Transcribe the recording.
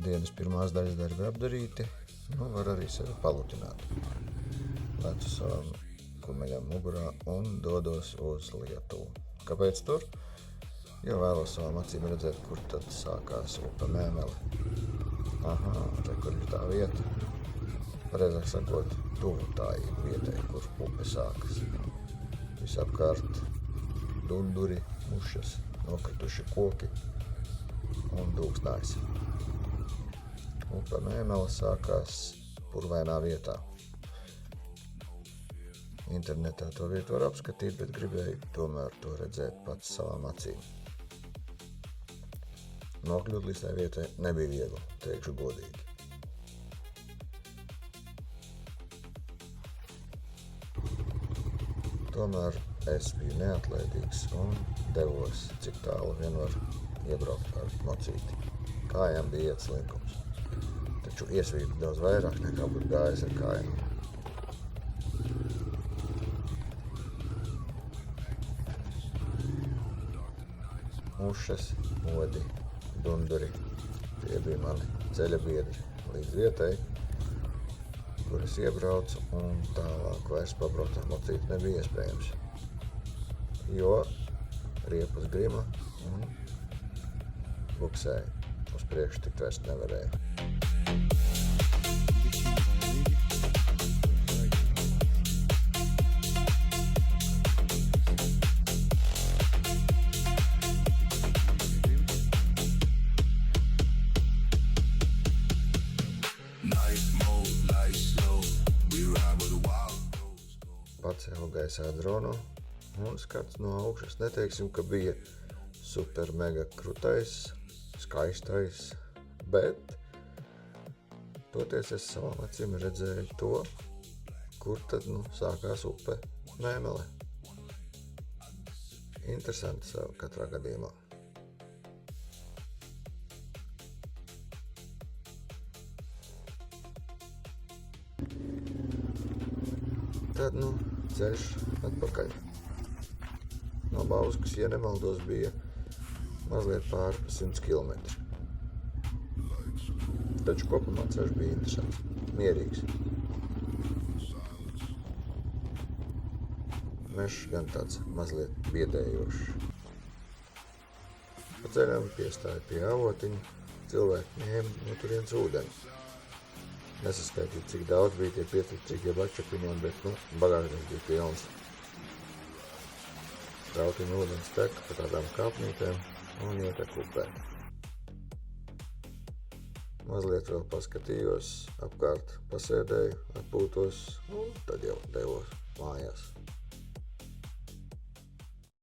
Dienas pirmās daļas darbi apdarīti, var arī sevi palutināt. Lecu savam kumeļam mugurā un dodos uz Lietuvu. Kāpēc tur? Jo vēlos savām acīm redzēt, kur tad sākās upe Mēmele. Te kur ir tā vieta. Pareizāk sakot, tuvu tai vietai, kur upe sākas. Visapkārt dunduri, mušas, nokrituši koki un dūksnājs. Upe Mēmele sākās purvainā vietā. Internetā to vietu var apskatīt, bet gribēju tomēr to redzēt pats savām acīm. Nokļūt līdz tai vietai nebija viegli, teikšu godīgi. Tomēr es biju neatlaidīgs un devos, cik tālu vien var iebraukt ar mocīti. Kājām bija ietslinkums, taču iesvīta daudz vairāk nekā būtu gājis ar kājām. Mušas, odi, dunduri, tie bija mani ceļa biedri līdz vietai, kur es iebraucu, un tālāk vairs pabraukt ar mocīti nebija iespējams, jo riepas grima un buksēja. Uz priekšu tikt vairs nevarēja. Pacēlu gaisā dronu un skats no augšas. Neteiksim, ka bija super mega krutais, skaistais, bet toties es savām acīm redzēju to, kur tad sākās upe Mēmele. Interesanti sev katrā gadījumā. Tad ceļš atpakaļ. No Bauskas, ja nemaldos, bija mazliet pār 100 kilometri. Taču kopumā ceļš bija interesants, mierīgs. Mežs gan tāds mazliet biedējošs. Pa ceļam piestāja pie avotiņa, cilvēki ņēma no turienes ūdeni. Nesaskaitīt, cik daudz bija tie 5 jeb atšapiņiem, bet bagāžnieks bija pilns. Trautiņa ūdens tek pa tādām kāpnītēm un ietek upē. Mazliet vēl paskatījos, apkārt pasēdēju, atpūtos un tad jau devos mājās.